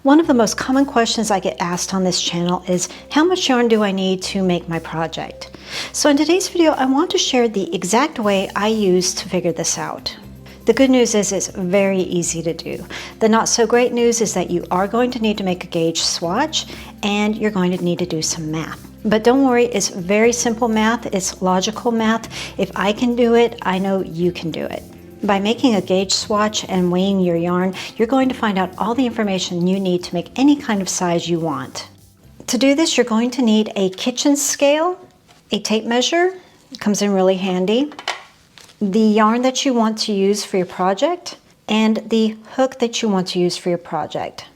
One of the most common questions I get asked on this channel is, how much yarn do I need to make my project? So in today's video, I want to share the exact way I use to figure this out. The good news is it's very easy to do. The not so great news is that you are going to need to make a gauge swatch and you're going to need to do some math. But don't worry, it's very simple math, it's logical math. If I can do it, I know you can do it. By making a gauge swatch and weighing your yarn, you're going to find out all the information you need to make any kind of size you want. To do this, you're going to need a kitchen scale, a tape measure, it comes in really handy, the yarn that you want to use for your project, and the hook that you want to use for your project.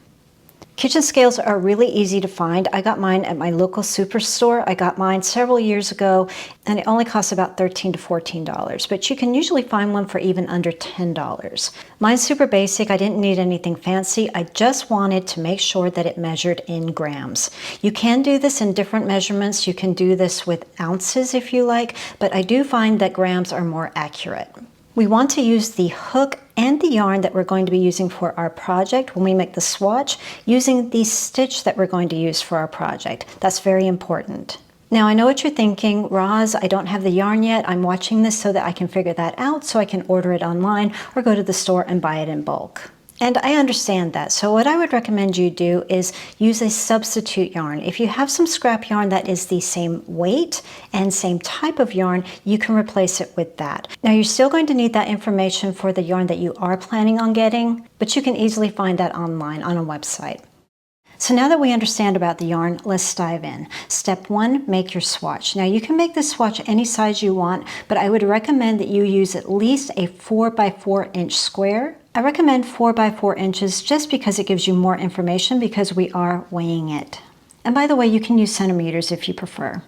Kitchen scales are really easy to find. I got mine at my local superstore. I got mine several years ago and it only costs about $13 to $14, but you can usually find one for even under $10. Mine's super basic. I didn't need anything fancy. I just wanted to make sure that it measured in grams. You can do this in different measurements. You can do this with ounces if you like, but I do find that grams are more accurate. We want to use the hook and the yarn that we're going to be using for our project when we make the swatch using the stitch that we're going to use for our project. That's very important. Now I know what you're thinking, Roz, I don't have the yarn yet. I'm watching this so that I can figure that out so I can order it online or go to the store and buy it in bulk. And I understand that. So what I would recommend you do is use a substitute yarn. If you have some scrap yarn that is the same weight and same type of yarn, you can replace it with that. Now you're still going to need that information for the yarn that you are planning on getting, but you can easily find that online on a website. So now that we understand about the yarn, let's dive in. Step 1, make your swatch. Now you can make this swatch any size you want, but I would recommend that you use at least a 4 by 4 inch square. I recommend 4 by 4 inches just because it gives you more information because we are weighing it. And by the way, you can use centimeters if you prefer.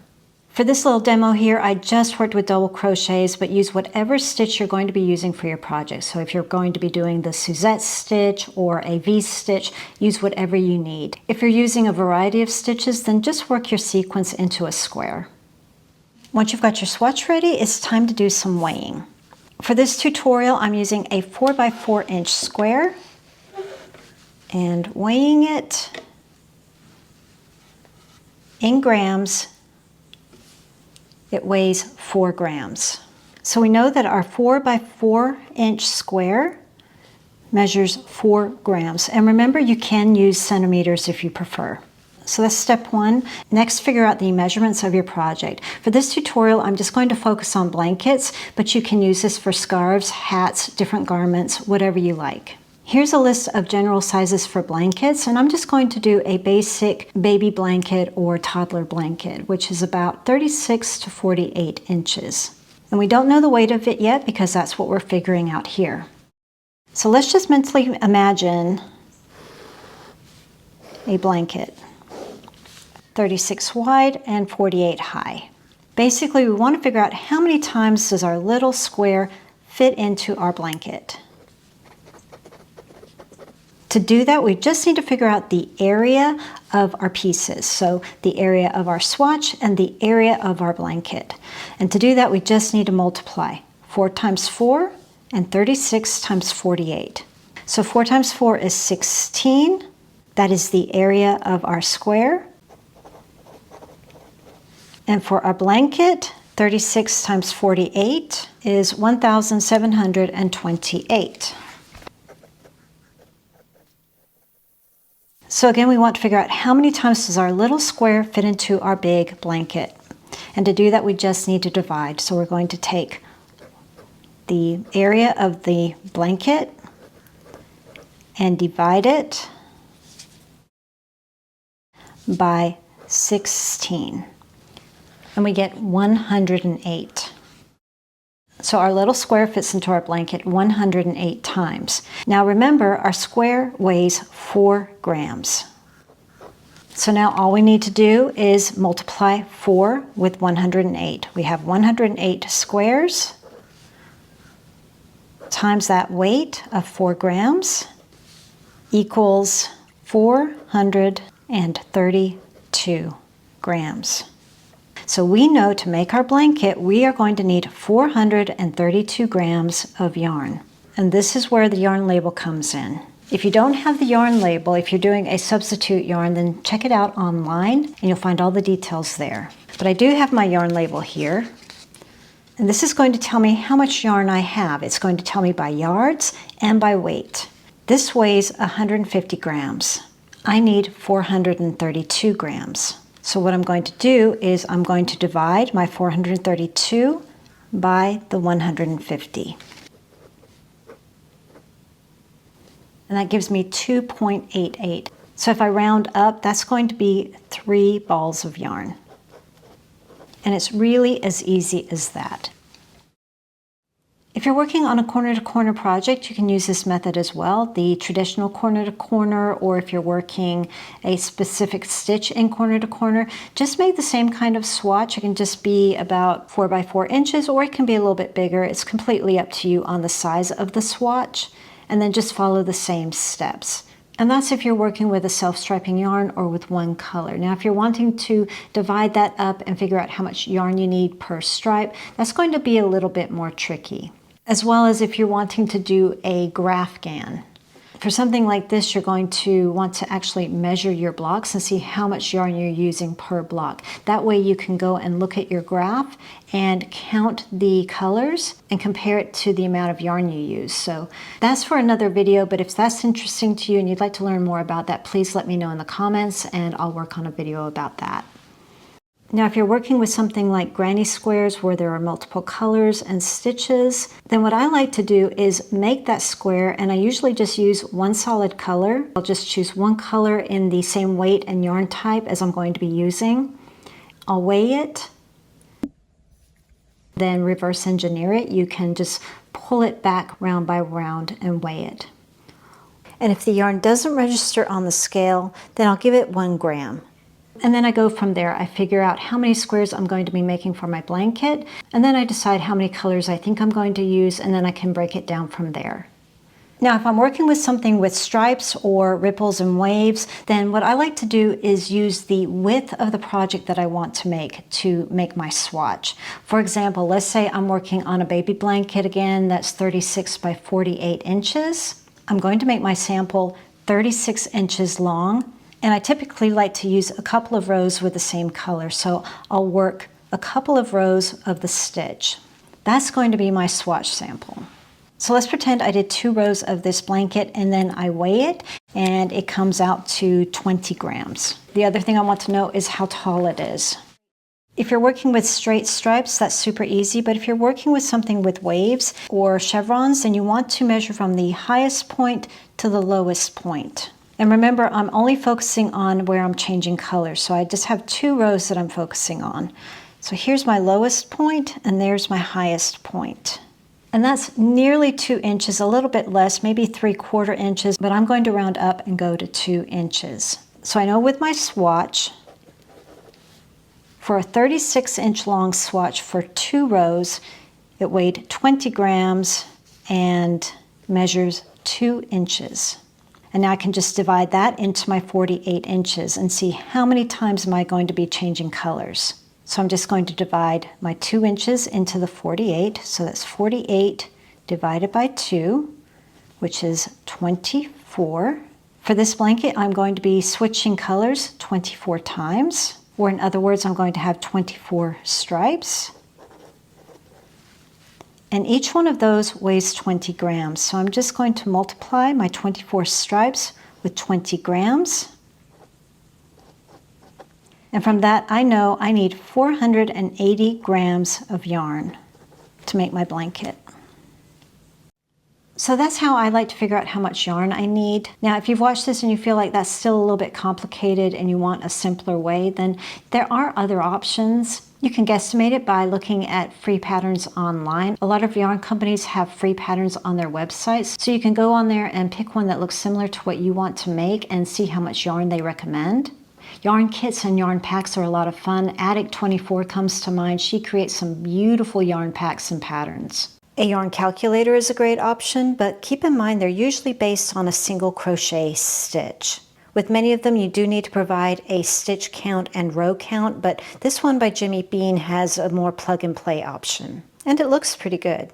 For this little demo here, I just worked with double crochets, but use whatever stitch you're going to be using for your project. So if you're going to be doing the Suzette stitch or a V stitch, use whatever you need. If you're using a variety of stitches, then just work your sequence into a square. Once you've got your swatch ready, it's time to do some weighing. For this tutorial, I'm using a 4 by 4 inch square and weighing it in grams. It weighs 4 grams. So we know that our 4 by 4 inch square measures 4 grams. And remember, you can use centimeters if you prefer. So that's step 1. Next, figure out the measurements of your project. For this tutorial, I'm just going to focus on blankets, but you can use this for scarves, hats, different garments, whatever you like. Here's a list of general sizes for blankets, and I'm just going to do a basic baby blanket or toddler blanket, which is about 36 to 48 inches. And we don't know the weight of it yet because that's what we're figuring out here. So let's just mentally imagine a blanket, 36 wide and 48 high. Basically, we want to figure out how many times does our little square fit into our blanket. To do that, we just need to figure out the area of our pieces. So the area of our swatch and the area of our blanket. And to do that, we just need to multiply 4 times 4 and 36 times 48. So 4 times 4 is 16. That is the area of our square. And for our blanket, 36 times 48 is 1,728. So again, we want to figure out how many times does our little square fit into our big blanket. And to do that, we just need to divide. So we're going to take the area of the blanket and divide it by 16. And we get 108. So our little square fits into our blanket 108 times. Now remember, our square weighs 4 grams. So now all we need to do is multiply 4 with 108. We have 108 squares times that weight of 4 grams equals 432 grams. So we know to make our blanket, we are going to need 432 grams of yarn. And this is where the yarn label comes in. If you don't have the yarn label, if you're doing a substitute yarn, then check it out online and you'll find all the details there. But I do have my yarn label here. And this is going to tell me how much yarn I have. It's going to tell me by yards and by weight. This weighs 150 grams. I need 432 grams. So what I'm going to do is I'm going to divide my 432 by the 150. And that gives me 2.88. So if I round up, that's going to be 3 balls of yarn. And it's really as easy as that. If you're working on a corner-to-corner project, you can use this method as well, the traditional corner-to-corner, or if you're working a specific stitch in corner-to-corner, just make the same kind of swatch. It can just be about 4 by 4 inches, or it can be a little bit bigger. It's completely up to you on the size of the swatch, and then just follow the same steps. And that's if you're working with a self-striping yarn or with one color. Now, if you're wanting to divide that up and figure out how much yarn you need per stripe, that's going to be a little bit more tricky. As well as if you're wanting to do a graph GAN. For something like this, you're going to want to actually measure your blocks and see how much yarn you're using per block. That way you can go and look at your graph and count the colors and compare it to the amount of yarn you use. So that's for another video, but if that's interesting to you and you'd like to learn more about that, please let me know in the comments and I'll work on a video about that. Now, if you're working with something like granny squares where there are multiple colors and stitches, then what I like to do is make that square, and I usually just use one solid color. I'll just choose one color in the same weight and yarn type as I'm going to be using. I'll weigh it, then reverse engineer it. You can just pull it back round by round and weigh it. And if the yarn doesn't register on the scale, then I'll give it 1 gram. And then I go from there. I figure out how many squares I'm going to be making for my blanket, and then I decide how many colors I think I'm going to use, and then I can break it down from there. Now, if I'm working with something with stripes or ripples and waves, then what I like to do is use the width of the project that I want to make my swatch. For example, let's say I'm working on a baby blanket again, that's 36 by 48 inches. I'm going to make my sample 36 inches long. And I typically like to use a couple of rows with the same color, so I'll work a couple of rows of the stitch. That's going to be my swatch sample. So let's pretend I did 2 rows of this blanket and then I weigh it and it comes out to 20 grams. The other thing I want to know is how tall it is. If you're working with straight stripes, that's super easy, but if you're working with something with waves or chevrons, then you want to measure from the highest point to the lowest point. And remember, I'm only focusing on where I'm changing colors, so I just have 2 rows that I'm focusing on. So here's my lowest point, and there's my highest point. And that's nearly 2 inches, a little bit less, maybe 3/4 inches, but I'm going to round up and go to 2 inches. So I know with my swatch, for a 36-inch long swatch for 2 rows, it weighed 20 grams and measures 2 inches. And now I can just divide that into my 48 inches and see how many times am I going to be changing colors. So I'm just going to divide my 2 inches into the 48. So that's 48 divided by 2, which is 24. For this blanket, I'm going to be switching colors 24 times, or in other words, I'm going to have 24 stripes. And each one of those weighs 20 grams. So I'm just going to multiply my 24 stripes with 20 grams. And from that, I know I need 480 grams of yarn to make my blanket. So that's how I like to figure out how much yarn I need. Now, if you've watched this and you feel like that's still a little bit complicated and you want a simpler way, then there are other options. You can guesstimate it by looking at free patterns online. A lot of yarn companies have free patterns on their websites, so you can go on there and pick one that looks similar to what you want to make and see how much yarn they recommend. Yarn kits and yarn packs are a lot of fun. Addict24 comes to mind. She creates some beautiful yarn packs and patterns. A yarn calculator is a great option, but keep in mind they're usually based on a single crochet stitch. With many of them, you do need to provide a stitch count and row count, but this one by Jimmy Bean has a more plug-and-play option, and it looks pretty good.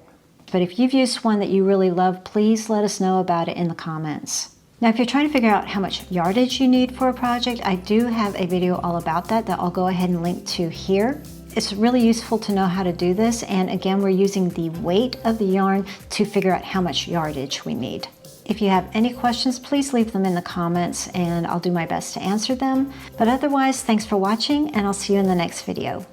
But if you've used one that you really love, please let us know about it in the comments. Now, if you're trying to figure out how much yardage you need for a project, I do have a video all about that I'll go ahead and link to here. It's really useful to know how to do this, and again, we're using the weight of the yarn to figure out how much yardage we need. If you have any questions, please leave them in the comments and I'll do my best to answer them. But otherwise, thanks for watching, and I'll see you in the next video.